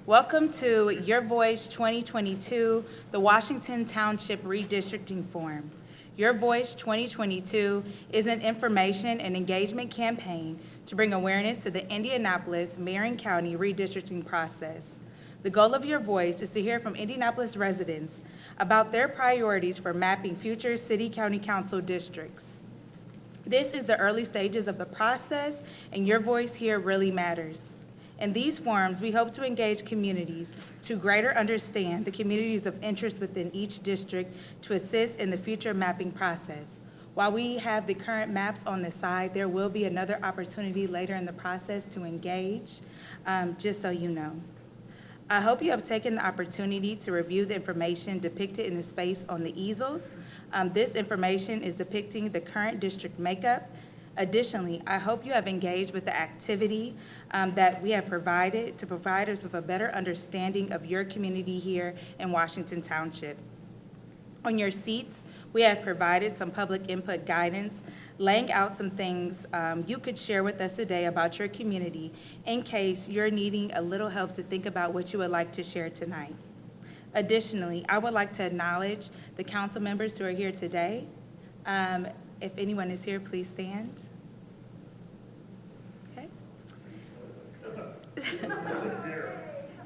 Welcome to Your Voice 2022, the Washington Township Redistricting Forum. Your Voice 2022 is an information and engagement campaign to bring awareness to the Indianapolis-Marion County redistricting process. The goal of Your Voice is to hear from Indianapolis residents about their priorities for mapping future city-county council districts. This is the early stages of the process, and your voice here really matters. In these forums, we hope to engage communities to greater understand the communities of interest within each district to assist in the future mapping process. While we have the current maps on the side, there will be another opportunity later in the process to engage, just so you know. I hope you have taken the opportunity to review the information depicted in the space on the easels. This information is depicting the current district makeup. Additionally, I hope you have engaged with the activity that we have provided to provide us with a better understanding of your community here in Washington Township. On your seats, we have provided some public input guidance, laying out some things you could share with us today about your community in case you're needing a little help to think about what you would like to share tonight. Additionally, I would like to acknowledge the council members who are here today. If anyone is here, please stand. Okay.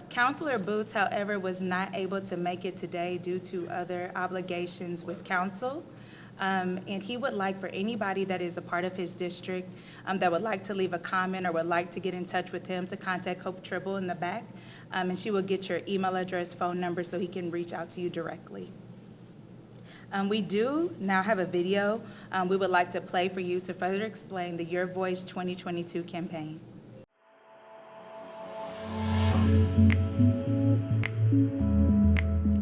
Councilor Boots, however, was not able to make it today due to other obligations with council. And he would like for anybody that is a part of his district that would like to leave a comment or would like to get in touch with him to contact Hope Tribble in the back. And she will get your email address, phone number, so he can reach out to you directly. We do now have a video we would like to play for you to further explain the Your Voice 2022 campaign.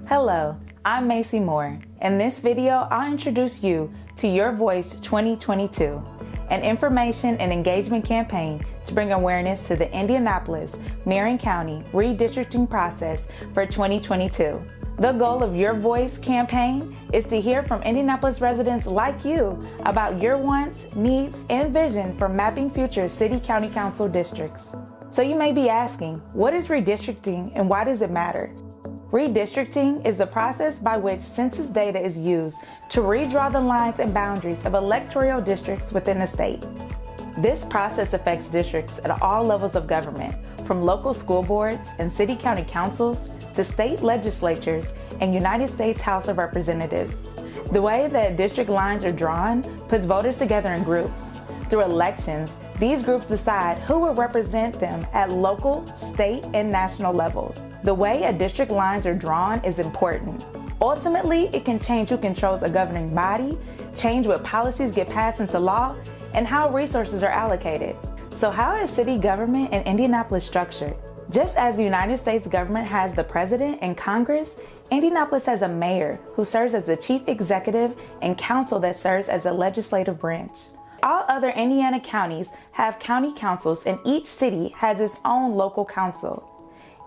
Hello, I'm Macy Moore. In this video, I'll introduce you to Your Voice 2022, an information and engagement campaign to bring awareness to the Indianapolis-Marion County redistricting process for 2022. The goal of Your Voice campaign is to hear from Indianapolis residents like you about your wants, needs, and vision for mapping future city-county council districts. So you may be asking, what is redistricting and why does it matter? Redistricting is the process by which census data is used to redraw the lines and boundaries of electoral districts within a state. This process affects districts at all levels of government, from local school boards and city-county councils to state legislatures and United States House of Representatives. The way that district lines are drawn puts voters together in groups. Through elections, these groups decide who will represent them at local, state, and national levels. The way a district lines are drawn is important. Ultimately, it can change who controls a governing body, change what policies get passed into law, and how resources are allocated. So how is city government in Indianapolis structured? Just as the United States government has the president and Congress, Indianapolis has a mayor who serves as the chief executive and council that serves as the legislative branch. All other Indiana counties have county councils and each city has its own local council.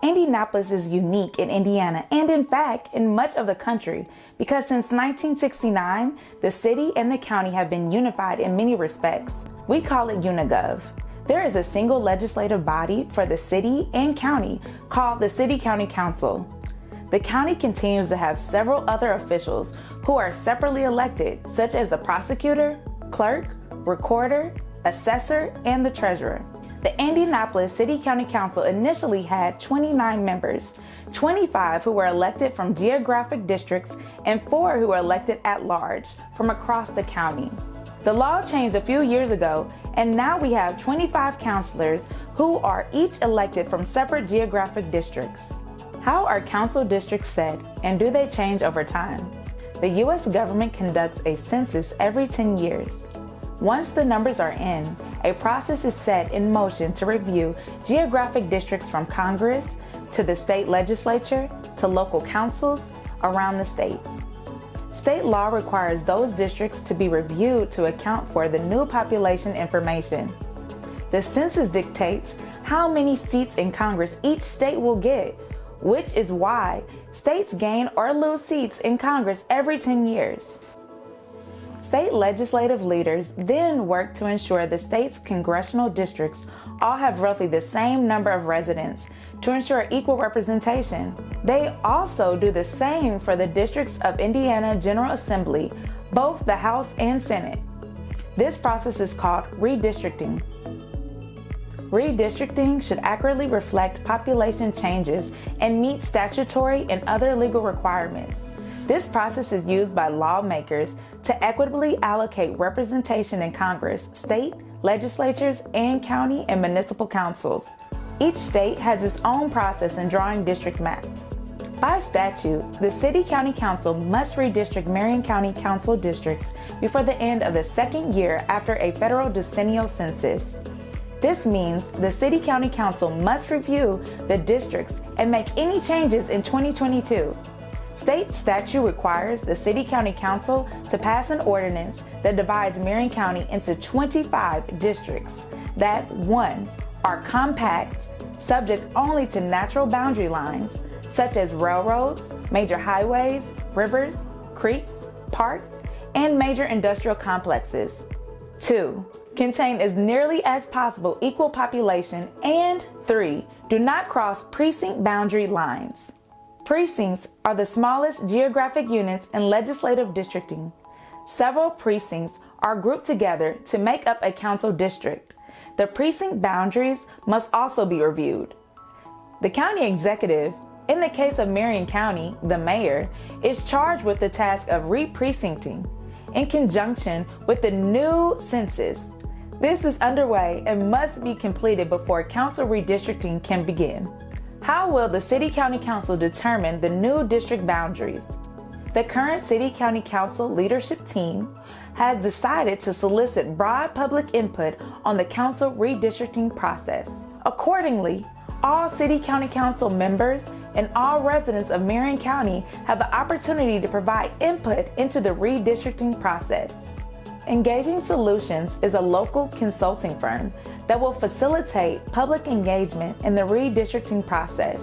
Indianapolis is unique in Indiana and in fact in much of the country because since 1969, the city and the county have been unified in many respects. We call it Unigov. There is a single legislative body for the city and county called the City-County Council. The county continues to have several other officials who are separately elected, such as the prosecutor, clerk, recorder, assessor, and the treasurer. The Indianapolis City-County Council initially had 29 members, 25 who were elected from geographic districts and 4 who were elected at large from across the county. The law changed a few years ago, and now we have 25 councilors who are each elected from separate geographic districts. How are council districts set, and do they change over time? The U.S. government conducts a census every 10 years. Once the numbers are in, a process is set in motion to review geographic districts from Congress to the state legislature to local councils around the state. State law requires those districts to be reviewed to account for the new population information. The census dictates how many seats in Congress each state will get, which is why states gain or lose seats in Congress every 10 years. State legislative leaders then work to ensure the state's congressional districts all have roughly the same number of residents to ensure equal representation. They also do the same for the districts of Indiana General Assembly, both the House and Senate. This process is called redistricting. Redistricting should accurately reflect population changes and meet statutory and other legal requirements. This process is used by lawmakers to equitably allocate representation in Congress, state legislatures, and county and municipal councils. Each state has its own process in drawing district maps. By statute, the City County Council must redistrict Marion County Council districts before the end of the second year after a federal decennial census. This means the City County Council must review the districts and make any changes in 2022. State statute requires the City County Council to pass an ordinance that divides Marion County into 25 districts that, 1, are compact, subject only to natural boundary lines, such as railroads, major highways, rivers, creeks, parks, and major industrial complexes. 2, contain as nearly as possible equal population, and 3, do not cross precinct boundary lines. Precincts are the smallest geographic units in legislative districting. Several precincts are grouped together to make up a council district. The precinct boundaries must also be reviewed. The county executive, in the case of Marion County, the mayor, is charged with the task of re-precincting in conjunction with the new census. This is underway and must be completed before council redistricting can begin. How will the City County Council determine the new district boundaries? The current City County Council leadership team has decided to solicit broad public input on the council redistricting process. Accordingly, all City County Council members and all residents of Marion County have the opportunity to provide input into the redistricting process. Engaging Solutions is a local consulting firm that will facilitate public engagement in the redistricting process,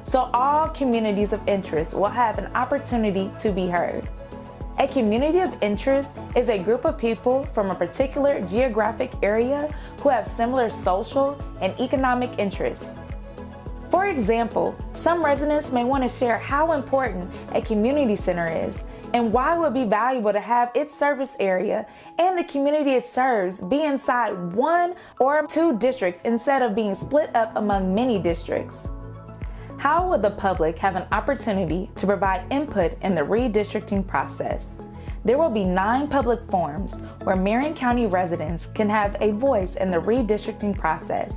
so all communities of interest will have an opportunity to be heard. A community of interest is a group of people from a particular geographic area who have similar social and economic interests. For example, some residents may want to share how important a community center is and why it would be valuable to have its service area and the community it serves be inside 1 or 2 districts instead of being split up among many districts. How will the public have an opportunity to provide input in the redistricting process? There will be 9 public forums where Marion County residents can have a voice in the redistricting process.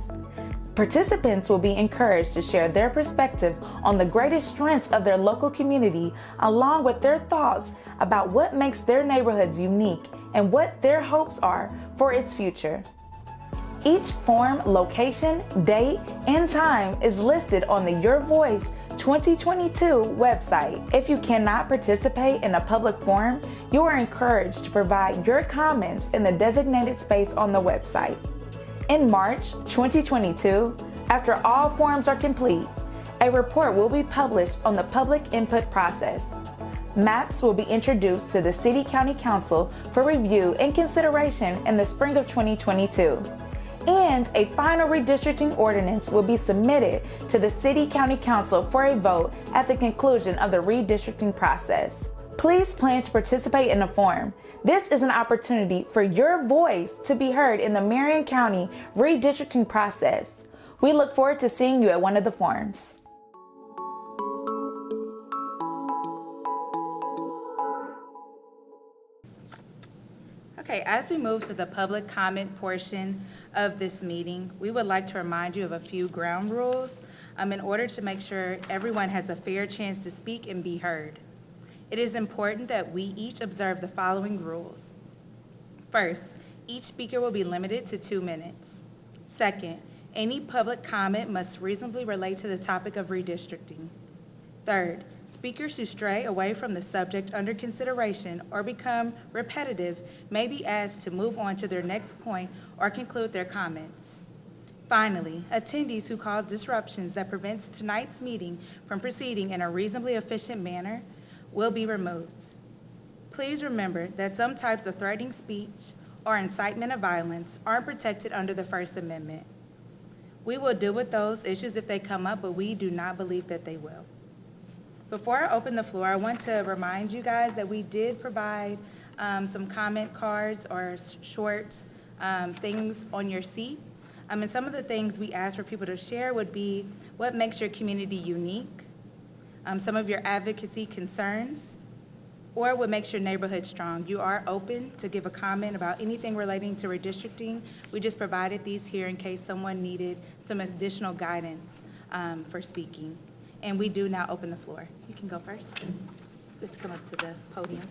Participants will be encouraged to share their perspective on the greatest strengths of their local community, along with their thoughts about what makes their neighborhoods unique and what their hopes are for its future. Each forum location, date, and time is listed on the Your Voice 2022 website. If you cannot participate in a public forum, you are encouraged to provide your comments in the designated space on the website. In March 2022, after all forums are complete, a report will be published on the public input process. Maps will be introduced to the City County Council for review and consideration in the spring of 2022. And a final redistricting ordinance will be submitted to the City County Council for a vote at the conclusion of the redistricting process. Please plan to participate in the forum. This is an opportunity for your voice to be heard in the Marion County redistricting process. We look forward to seeing you at one of the forums. Okay, as we move to the public comment portion of this meeting, we would like to remind you of a few ground rules in order to make sure everyone has a fair chance to speak and be heard. It is important that we each observe the following rules. First, each speaker will be limited to 2 minutes. Second, any public comment must reasonably relate to the topic of redistricting. Third, speakers who stray away from the subject under consideration or become repetitive may be asked to move on to their next point or conclude their comments. Finally, attendees who cause disruptions that prevents tonight's meeting from proceeding in a reasonably efficient manner will be removed. Please remember that some types of threatening speech or incitement of violence aren't protected under the First Amendment. We will deal with those issues if they come up, but we do not believe that they will. Before I open the floor, I want to remind you guys that we did provide some comment cards or short things on your seat. And some of the things we asked for people to share would be what makes your community unique, some of your advocacy concerns, or what makes your neighborhood strong. You are open to give a comment about anything relating to redistricting. We just provided these here in case someone needed some additional guidance for speaking. And we do now open the floor. You can go first. Let's come up to the podium.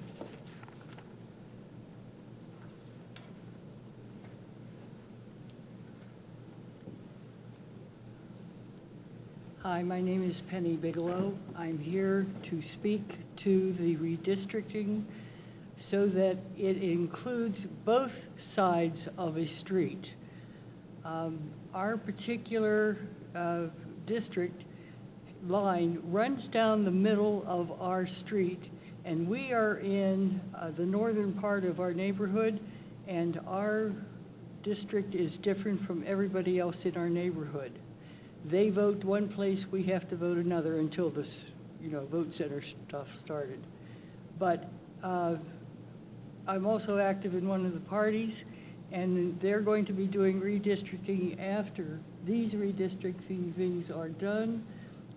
Hi, my name is Penny Bigelow. I'm here to speak to the redistricting so that it includes both sides of a street. Our particular district line runs down the middle of our street, and we are in the northern part of our neighborhood, and our district is different from everybody else in our neighborhood. They vote one place, we have to vote another until this, vote center stuff started. But I'm also active in one of the parties, and they're going to be doing redistricting after these redistricting things are done.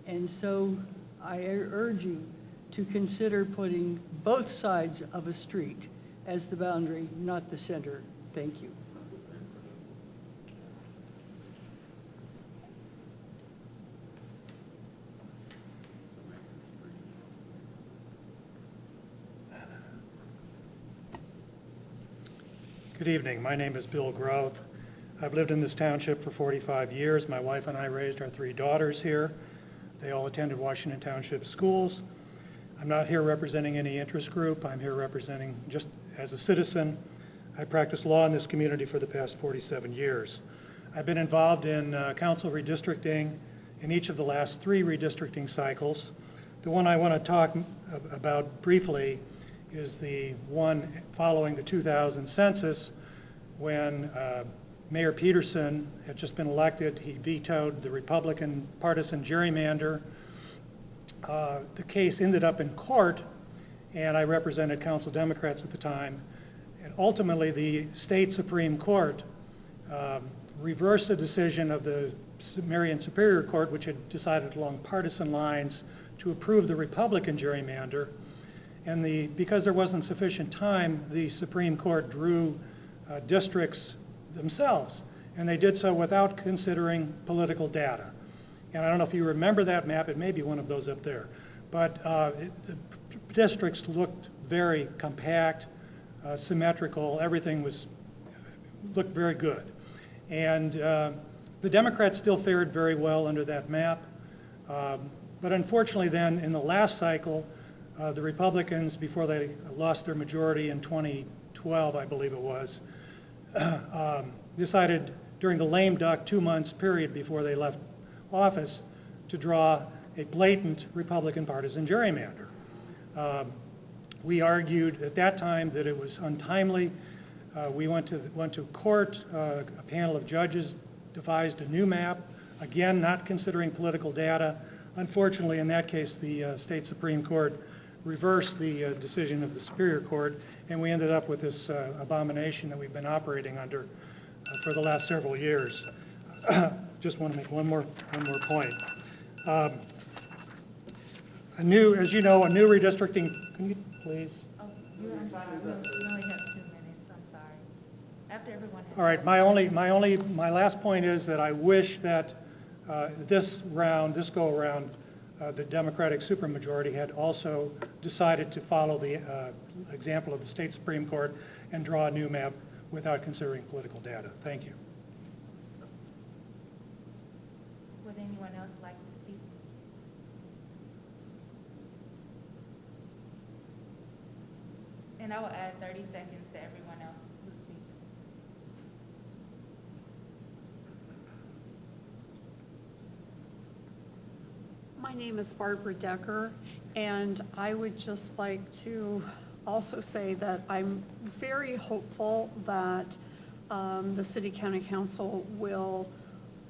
And so I urge you to consider putting both sides of a street as the boundary, not the center. Thank you. Good evening. My name is Bill Groth. I've lived in this township for 45 years. My wife and I raised our 3 daughters here. They all attended Washington Township schools. I'm not here representing any interest group. I'm here representing just as a citizen. I practiced law in this community for the past 47 years. I've been involved in council redistricting in each of the last 3 redistricting cycles. The one I want to talk about briefly is the one following the 2000 census when Mayor Peterson had just been elected. He vetoed the Republican partisan gerrymander. The case ended up in court, and I represented council Democrats at the time. And ultimately, the state Supreme Court reversed a decision of the Marion Superior Court, which had decided along partisan lines to approve the Republican gerrymander. And because there wasn't sufficient time, the Supreme Court drew districts themselves, and they did so without considering political data. And I don't know if you remember that map. It may be one of those up there. But the districts looked very compact, symmetrical. Everything looked very good. And the Democrats still fared very well under that map. But unfortunately then, in the last cycle, the Republicans, before they lost their majority in 2012, I believe it was, decided during the lame duck 2 months period before they left office to draw a blatant Republican partisan gerrymander. We argued at that time that it was untimely. We went to court. A panel of judges devised a new map, again, not considering political data. Unfortunately, in that case, the state Supreme Court reversed the decision of the Superior Court, and we ended up with this abomination that we've been operating under for the last several years. Just want to make one more point. As you know, a new redistricting. Can you please? Oh, you only have 2 minutes. I'm sorry. After everyone has. All right. My last point is that I wish that this go around, the Democratic supermajority had also decided to follow the example of the state Supreme Court and draw a new map without considering political data. Thank you. Would anyone else like to speak? And I will add 30 seconds to everyone else who speaks. My name is Barbara Decker, and I would just like to also say that I'm very hopeful that the City County Council will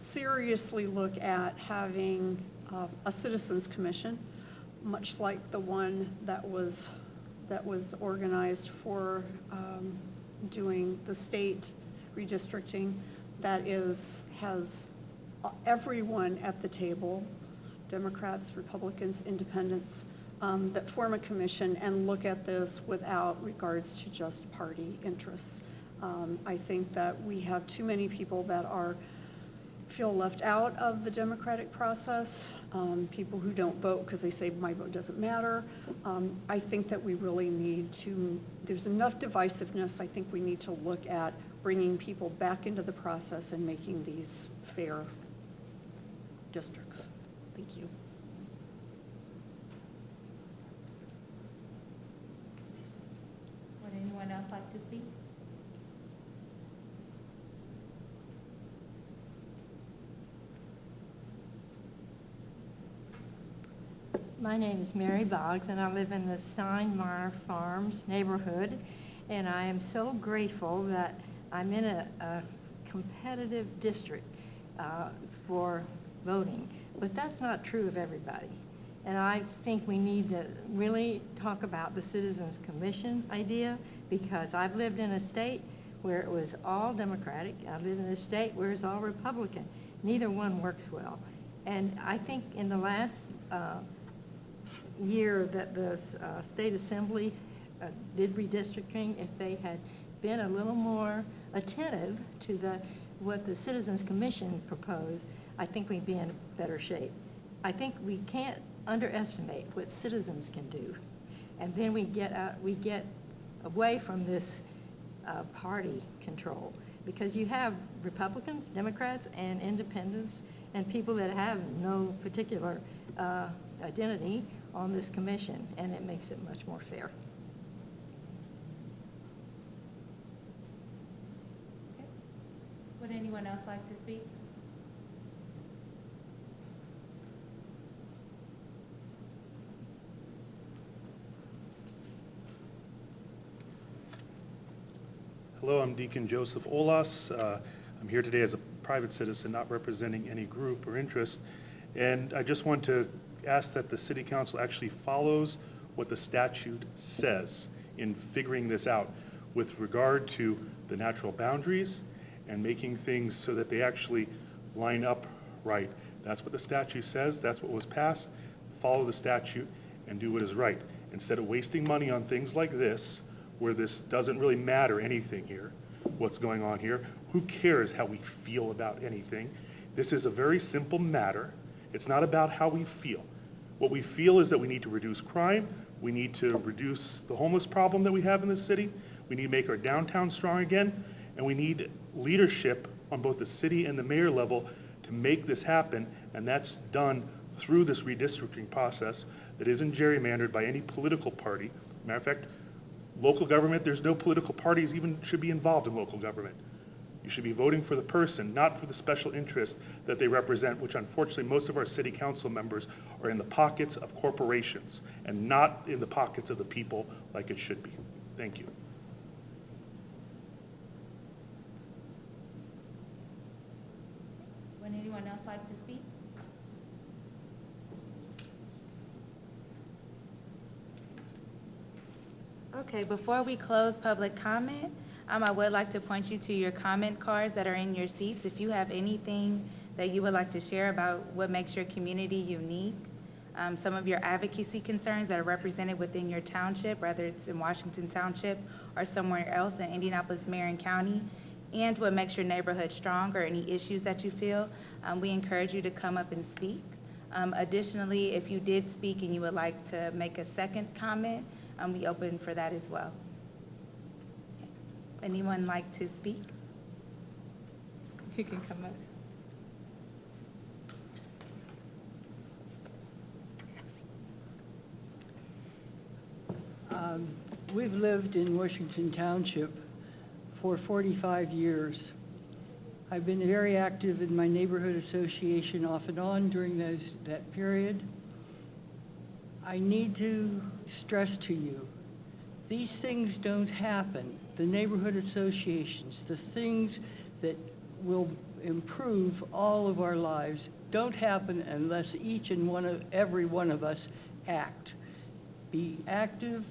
seriously look at having a citizens commission, much like the one that was organized for doing the state redistricting, that has everyone at the table, Democrats, Republicans, Independents, that form a commission and look at this without regards to just party interests. I think that we have too many people that feel left out of the democratic process, people who don't vote because they say my vote doesn't matter. I think that we really need to, there's enough divisiveness, I think we need to look at bringing people back into the process and making these fair districts. Thank you. Would anyone else like to speak? My name is Mary Boggs, and I live in the Steinmeier Farms neighborhood, and I am so grateful that I'm in a competitive district for voting, but that's not true of everybody. And I think we need to really talk about the Citizens Commission idea, because I've lived in a state where it was all Democratic. I live in a state where it's all Republican. Neither one works well. And I think in the last year that the State Assembly did redistricting, if they had been a little more attentive to what the Citizens Commission proposed, I think we'd be in better shape. I think we can't underestimate what citizens can do. And then we get away from this party control, because you have Republicans, Democrats, and Independents, and people that have no particular identity on this commission, and it makes it much more fair. Okay. Would anyone else like to speak? Hello, I'm Deacon Joseph Olas. I'm here today as a private citizen, not representing any group or interest. And I just want to ask that the City Council actually follows what the statute says in figuring this out with regard to the natural boundaries and making things so that they actually line up right. That's what the statute says. That's what was passed. Follow the statute and do what is right. Instead of wasting money on things like this, where this doesn't really matter anything here, what's going on here. Who cares how we feel about anything? This is a very simple matter. It's not about how we feel. What we feel is that we need to reduce crime. We need to reduce the homeless problem that we have in this city. We need to make our downtown strong again. And we need leadership on both the city and the mayor level to make this happen. And that's done through this redistricting process that isn't gerrymandered by any political party. Matter of fact, local government, there's no political parties even should be involved in local government. You should be voting for the person, not for the special interest that they represent, which unfortunately most of our city council members are in the pockets of corporations and not in the pockets of the people like it should be. Thank you. Would anyone else like to speak? Okay, before we close public comment, I would like to point you to your comment cards that are in your seats. If you have anything that you would like to share about what makes your community unique, some of your advocacy concerns that are represented within your township, whether it's in Washington Township or somewhere else in Indianapolis-Marion County, and what makes your neighborhood strong or any issues that you feel, we encourage you to come up and speak. Additionally, if you did speak and you would like to make a second comment, we open for that as well. Anyone like to speak? You can come up. We've lived in Washington Township for 45 years. I've been very active in my neighborhood association off and on during that period. I need to stress to you, these things don't happen. The neighborhood associations, the things that will improve all of our lives don't happen unless each and every one of us act. Be active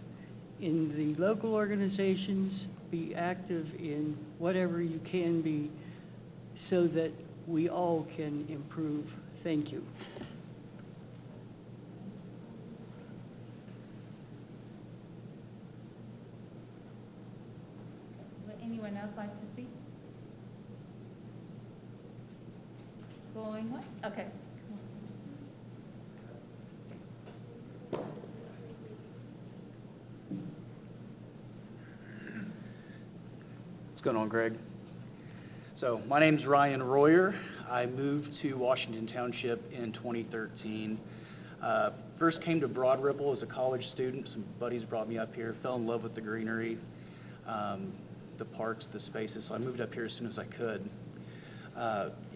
in the local organizations, be active in whatever you can be so that we all can improve. Thank you. Would anyone else like to speak? Going once? Okay. What's going on, Greg? So my name's Ryan Royer. I moved to Washington Township in 2013. First came to Broad Ripple as a college student. Some buddies brought me up here, fell in love with the greenery, the parks, the spaces, so I moved up here as soon as I could.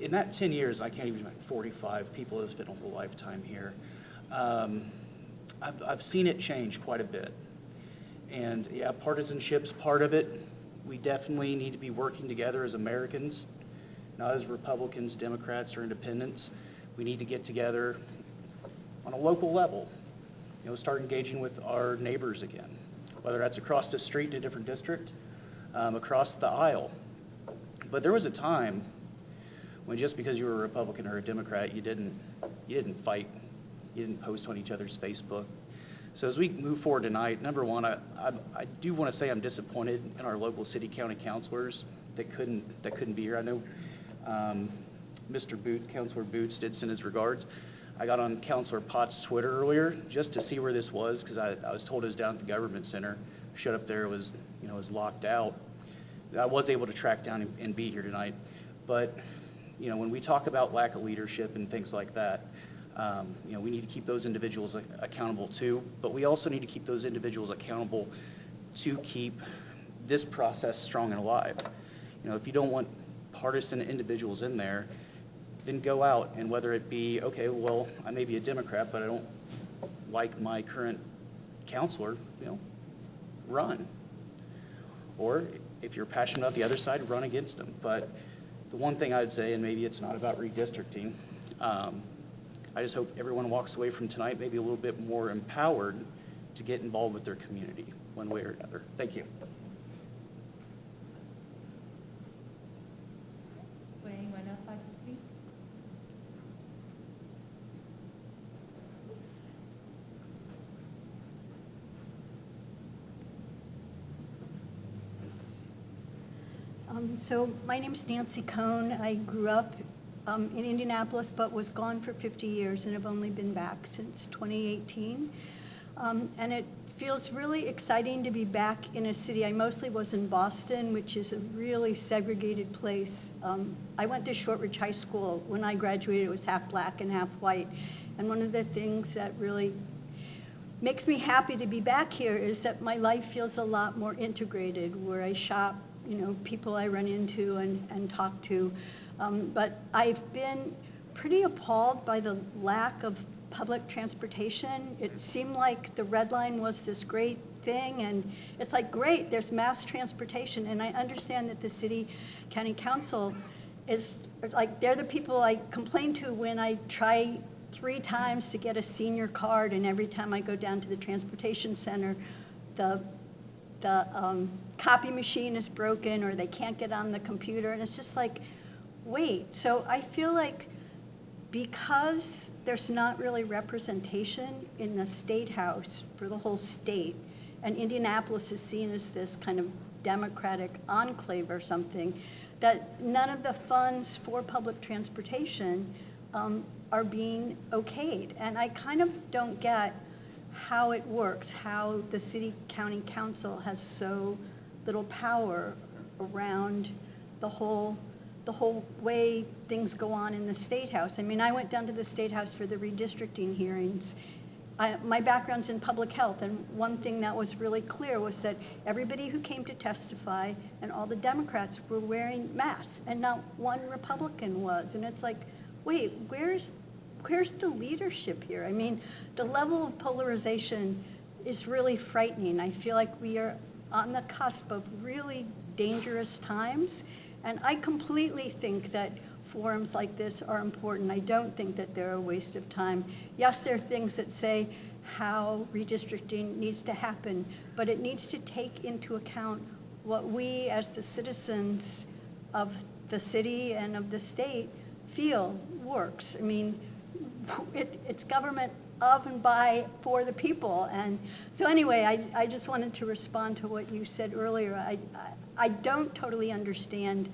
In that 10 years, I can't even, 45 people have spent a whole lifetime here. I've seen it change quite a bit. And yeah, partisanship's part of it. We definitely need to be working together as Americans, not as Republicans, Democrats, or independents. We need to get together on a local level, start engaging with our neighbors again, whether that's across the street in a different district, across the aisle. But there was a time when just because you were a Republican or a Democrat, you didn't fight, you didn't post on each other's Facebook. So as we move forward tonight, number one, I do want to say I'm disappointed in our local city county councilors that couldn't be here. I know Mr. Boots, Councilor Boots, did send his regards. I got on Councilor Potts' Twitter earlier just to see where this was because I was told it was down at the government center. Showed up there, was locked out. I was able to track down and be here tonight, but when we talk about lack of leadership and things like that. We need to keep those individuals accountable too, but we also need to keep those individuals accountable to keep this process strong and alive. If you don't want partisan individuals in there, then go out and whether it be, okay, well, I may be a Democrat, but I don't like my current counselor, run. Or if you're passionate about the other side, run against them. But the one thing I'd say, and maybe it's not about redistricting, I just hope everyone walks away from tonight maybe a little bit more empowered to get involved with their community one way or another. Thank you. Would anyone else like to speak? So my name's Nancy Cohn. I grew up in Indianapolis, but was gone for 50 years and have only been back since 2018. And it feels really exciting to be back in a city. I mostly was in Boston, which is a really segregated place. I went to Shortridge High School. When I graduated, it was half black and half white. And one of the things that really makes me happy to be back here is that my life feels a lot more integrated, where I shop, people I run into and talk to. But I've been pretty appalled by the lack of public transportation. It seemed like the Red Line was this great thing, and it's like, great, there's mass transportation. And I understand that the city county council is like, they're the people I complain to when I try 3 times to get a senior card, and every time I go down to the transportation center, the copy machine is broken or they can't get on the computer, and it's just like, wait. So I feel like because there's not really representation in the state house for the whole state, and Indianapolis is seen as this kind of Democratic enclave or something, that none of the funds for public transportation are being okayed. And I kind of don't get how it works, how the city county council has so little power around the whole way things go on in the State House. I mean, I went down to the State House for the redistricting hearings. My background's in public health, and one thing that was really clear was that everybody who came to testify and all the Democrats were wearing masks, and not one Republican was. And it's like, wait, where's the leadership here? I mean, the level of polarization is really frightening. I feel like we are on the cusp of really dangerous times. And I completely think that forums like this are important. I don't think that they're a waste of time. Yes, there are things that say how redistricting needs to happen, but it needs to take into account what we as the citizens of the city and of the state feel works. I mean, it's government of and by, for the people. And so anyway, I just wanted to respond to what you said earlier. I don't totally understand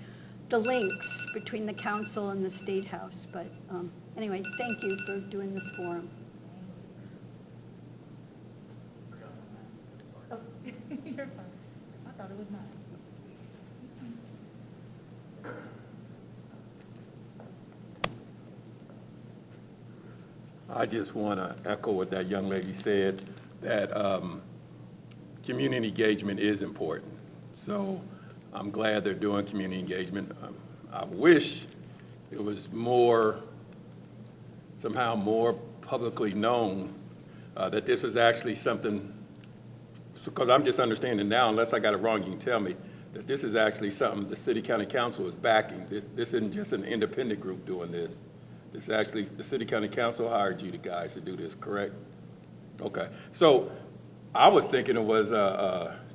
the links between the council and the State House, but anyway, thank you for doing this forum. Oh, you're fine. I thought it was mine. I just want to echo what that young lady said, that community engagement is important. So I'm glad they're doing community engagement. I wish it was somehow more publicly known that this is actually something, because I'm just understanding now, unless I got it wrong, you can tell me, that this is actually something the City County Council is backing. This isn't just an independent group doing this. This is actually, the City County Council hired you guys to do this, correct? Okay, so I was thinking it was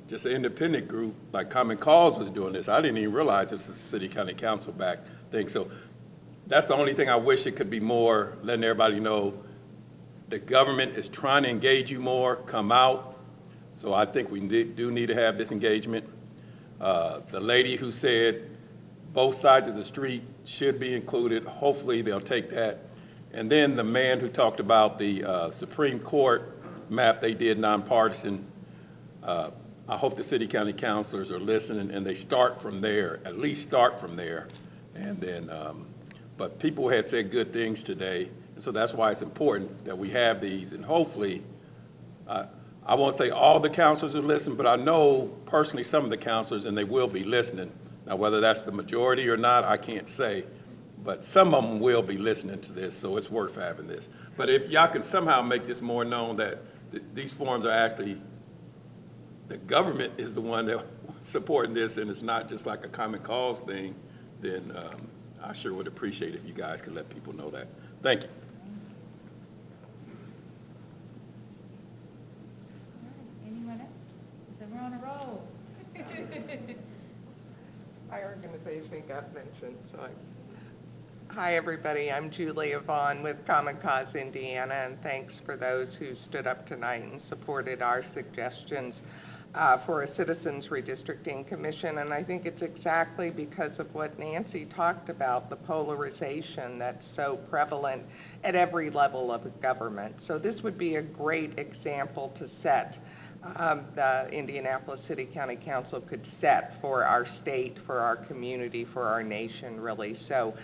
just an independent group, like Common Cause was doing this. I didn't even realize this was a City County Council back thing. So that's the only thing I wish it could be more, letting everybody know the government is trying to engage you more, come out. So I think we do need to have this engagement. The lady who said both sides of the street should be included, hopefully they'll take that. And then the man who talked about the Supreme Court map they did nonpartisan, I hope the city county councilors are listening and they start from there, at least start from there. And then, but people had said good things today, and so that's why it's important that we have these, and hopefully, I won't say all the councilors are listening, but I know personally some of the councilors, and they will be listening. Now, whether that's the majority or not, I can't say, but some of them will be listening to this, so it's worth having this. But if y'all can somehow make this more known that these forums are actually, the government is the one that supporting this, and it's not just like a Common Cause thing, then I sure would appreciate if you guys could let people know that. Thank you. Anyone else? So we're on a roll. My organization got mentioned, so hi, everybody. I'm Julia Vaughn with Common Cause Indiana, and thanks for those who stood up tonight and supported our suggestions for a Citizens Redistricting Commission. And I think it's exactly because of what Nancy talked about, the polarization that's so prevalent at every level of government. So this would be a great example to set. The Indianapolis City County Council could set for our state, for our community, for our nation, really. So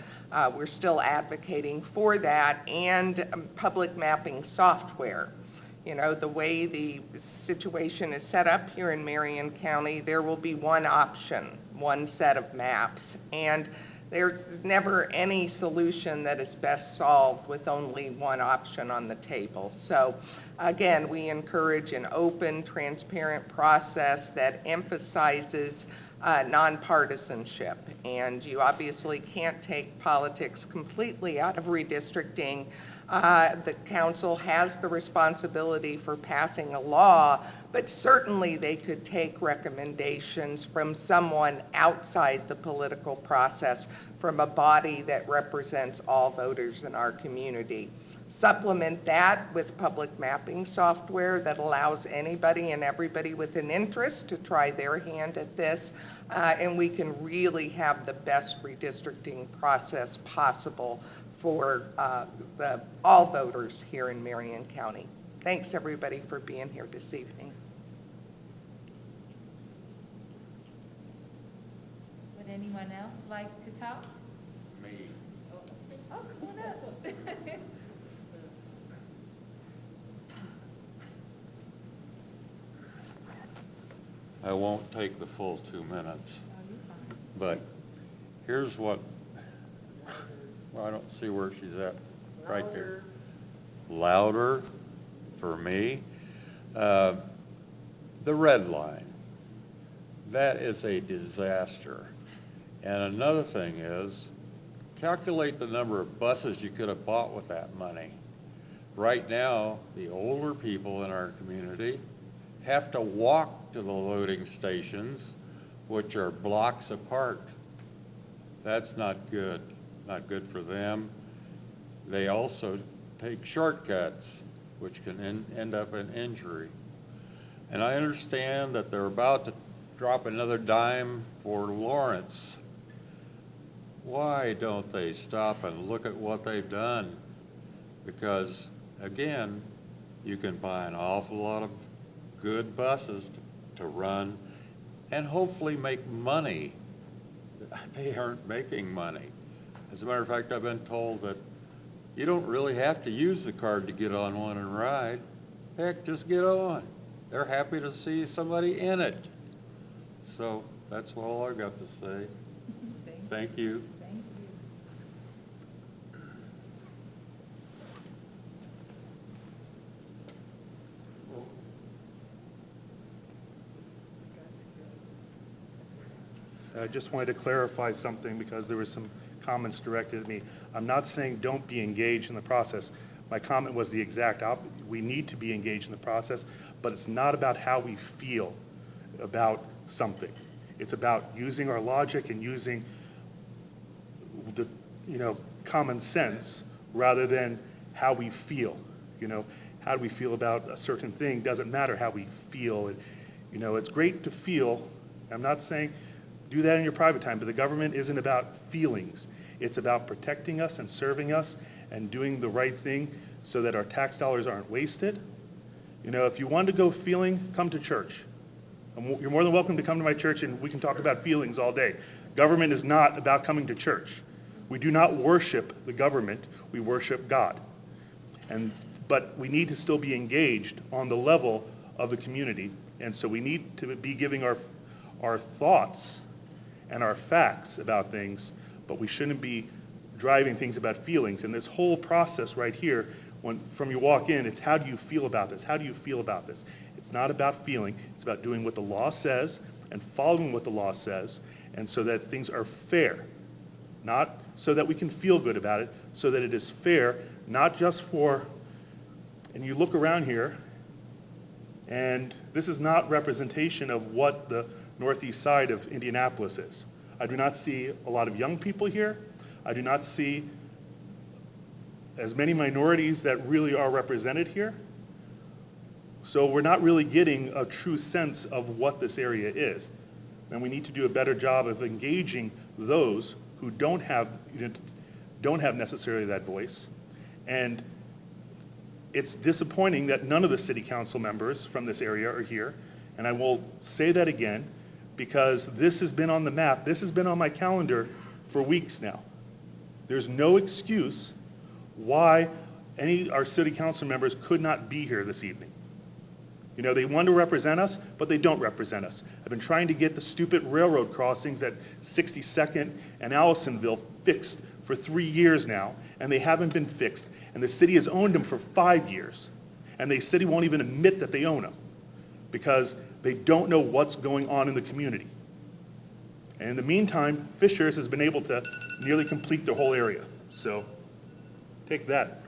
we're still advocating for that, and public mapping software. You know, the way the situation is set up here in Marion County, there will be one option, one set of maps, and there's never any solution that is best solved with only one option on the table. So again, we encourage an open, transparent process that emphasizes nonpartisanship. And you obviously can't take politics completely out of redistricting. The council has the responsibility for passing a law, but certainly they could take recommendations from someone outside the political process, from a body that represents all voters in our community. Supplement that with public mapping software that allows anybody and everybody with an interest to try their hand at this, and we can really have the best redistricting process possible for all voters here in Marion County. Thanks, everybody, for being here this evening. Would anyone else like to talk? Me. Oh, come on up. I won't take the full 2 minutes, but here's what, well, I don't see where she's at, right there. Louder for me. The red line, that is a disaster. And another thing is, calculate the number of buses you could have bought with that money. Right now, the older people in our community have to walk to the loading stations, which are blocks apart. That's not good for them. They also take shortcuts, which can end up in injury. And I understand that they're about to drop another dime for Lawrence. Why don't they stop and look at what they've done? Because, again, you can buy an awful lot of good buses to run and hopefully make money. They aren't making money. As a matter of fact, I've been told that you don't really have to use the card to get on one and ride. Heck, just get on. They're happy to see somebody in it. So that's all I've got to say. Thank you. I just wanted to clarify something because there were some comments directed at me. I'm not saying don't be engaged in the process. My comment was the exact opposite. We need to be engaged in the process, but it's not about how we feel about something. It's about using our logic and using the, common sense rather than how we feel. How do we feel about a certain thing doesn't matter how we feel. It's great to feel. I'm not saying do that in your private time, but the government isn't about feelings. It's about protecting us and serving us and doing the right thing so that our tax dollars aren't wasted. If you want to go feeling, come to church. You're more than welcome to come to my church and we can talk about feelings all day. Government is not about coming to church. We do not worship the government, we worship God. But we need to still be engaged on the level of the community, and so we need to be giving our thoughts and our facts about things, but we shouldn't be driving things about feelings. And this whole process right here, from you walk in, it's how do you feel about this? How do you feel about this? It's not about feeling, it's about doing what the law says and following what the law says, and so that things are fair. Not so that we can feel good about it, so that it is fair, not just for, and you look around here, and this is not representation of what the northeast side of Indianapolis is. I do not see a lot of young people here. I do not see as many minorities that really are represented here. So we're not really getting a true sense of what this area is. And we need to do a better job of engaging those who don't have necessarily that voice. And it's disappointing that none of the city council members from this area are here. And I will say that again, because this has been on the map. This has been on my calendar for weeks now. There's no excuse why our city council members could not be here this evening. They want to represent us, but they don't represent us. I've been trying to get the stupid railroad crossings at 62nd and Allisonville fixed for 3 years now, and they haven't been fixed. And the city has owned them for 5 years. And the city won't even admit that they own them because they don't know what's going on in the community. And in the meantime, Fishers has been able to nearly complete the whole area. So take that.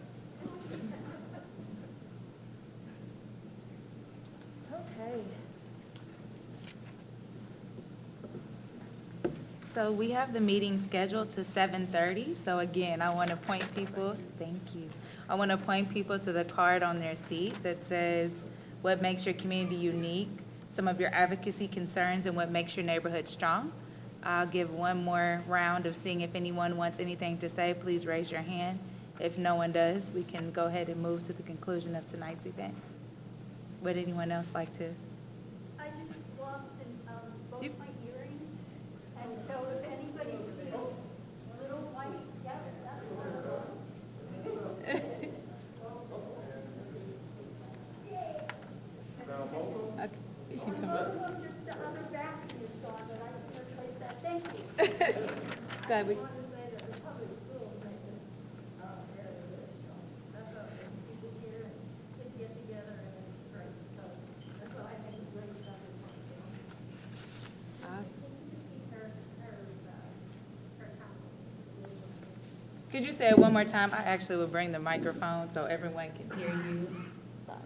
So we have the meeting scheduled to 7:30. So again, I want to point people, thank you. I want to point people to the card on their seat that says what makes your community unique, some of your advocacy concerns, and what makes your neighborhood strong. I'll give one more round of seeing if anyone wants anything to say. Please raise your hand. If no one does, we can go ahead and move to the conclusion of tonight's event. Would anyone else like to? I just lost both my earrings, and so if anybody sees little white, yeah, that's Okay, you can come up. no, just the other battery is gone, but I can replace that. Thank you. Go ahead. Could you say it one more time? I actually will bring the microphone so everyone can hear you. Sorry.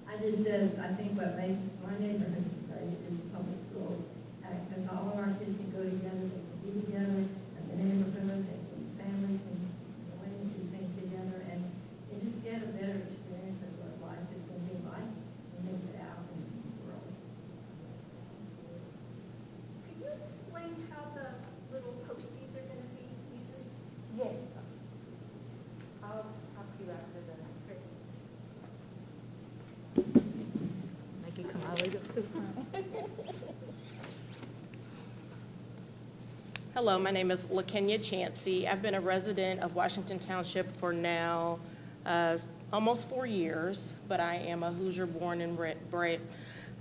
I just said, I think what makes my neighborhood great is public schools. Because all of our kids can go together, they can be together, and the neighborhood, and families can go in and do things together, and they just get a better experience of what life is going to be like when they get out in the world. Could you explain how the little posties are going to be used? Yes. I'll cue after the. Make it come all the way up to the front. Hello, my name is LaKenya Chansey. I've been a resident of Washington Township for now almost 4 years, but I am a Hoosier born and bred,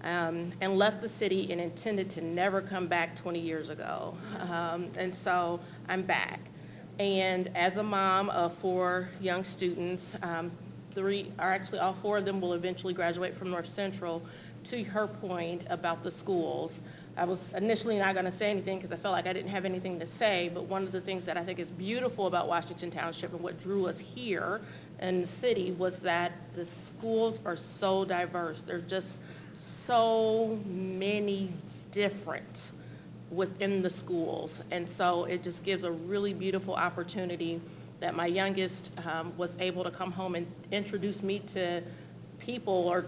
and left the city and intended to never come back 20 years ago. And so I'm back. And as a mom of 4 young students, all 4 of them will eventually graduate from North Central. To her point about the schools, I was initially not going to say anything because I felt like I didn't have anything to say, but one of the things that I think is beautiful about Washington Township and what drew us here in the city was that the schools are so diverse. There's just so many different within the schools, and so it just gives a really beautiful opportunity that my youngest was able to come home and introduce me to people or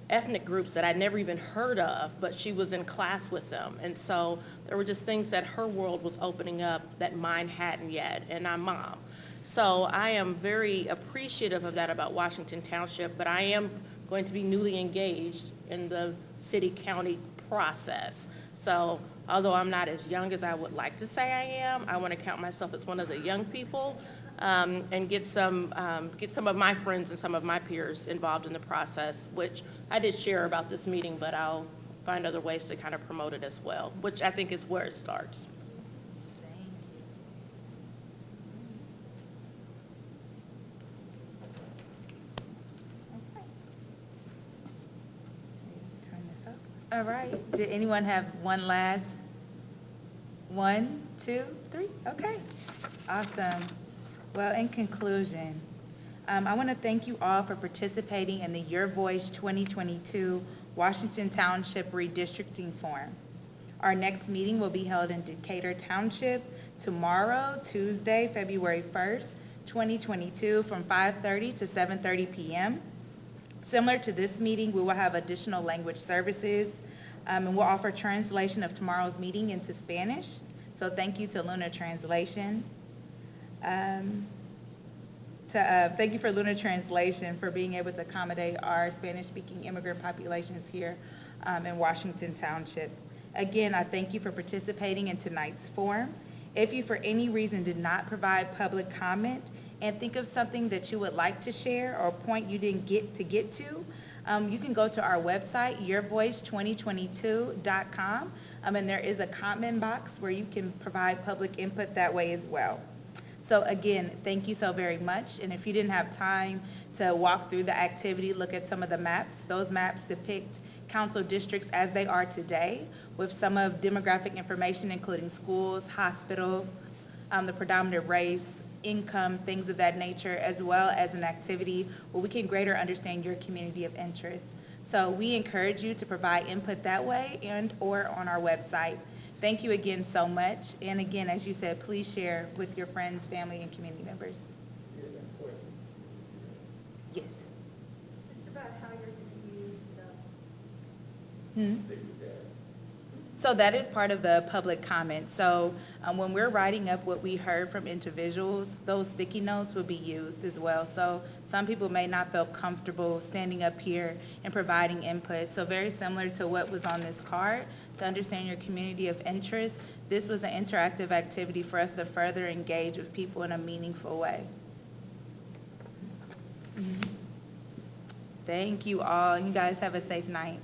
ethnic groups that I'd never even heard of, but she was in class with them. And so there were just things that her world was opening up that mine hadn't yet, and I'm mom. So I am very appreciative of that about Washington Township, but I am going to be newly engaged in the city-county process. So although I'm not as young as I would like to say I am, I want to count myself as one of the young people and get some of my friends and some of my peers involved in the process, which I did share about this meeting, but I'll find other ways to kind of promote it as well, which I think is where it starts. Turn this up. All right. Did anyone have one last? 1, 2, 3? Okay. Awesome. Well, in conclusion, I want to thank you all for participating in the Your Voice 2022 Washington Township Redistricting Forum. Our next meeting will be held in Decatur Township tomorrow, Tuesday, February 1st, 2022, from 5:30 to 7:30 p.m. Similar to this meeting, we will have additional language services, and we'll offer translation of tomorrow's meeting into Spanish. So thank you to Luna Translation. Thank you for Luna Translation for being able to accommodate our Spanish-speaking immigrant populations here in Washington Township. Again, I thank you for participating in tonight's forum. If you for any reason did not provide public comment and think of something that you would like to share or a point you didn't get to, you can go to our website, yourvoice2022.com, and there is a comment box where you can provide public input that way as well. So again, thank you so very much. And if you didn't have time to walk through the activity, look at some of the maps. Those maps depict council districts as they are today, with some of demographic information, including schools, hospitals, the predominant race, income, things of that nature, as well as an activity where we can greater understand your community of interest. So we encourage you to provide input that way and or on our website. Thank you again so much. And again, as you said, please share with your friends, family, and community members. Yes. Just about how you're going to use the... So that is part of the public comment. So when we're writing up what we heard from individuals, those sticky notes will be used as well. So some people may not feel comfortable standing up here and providing input. So very similar to what was on this card, to understand your community of interest, this was an interactive activity for us to further engage with people in a meaningful way. Thank you all. You guys have a safe night.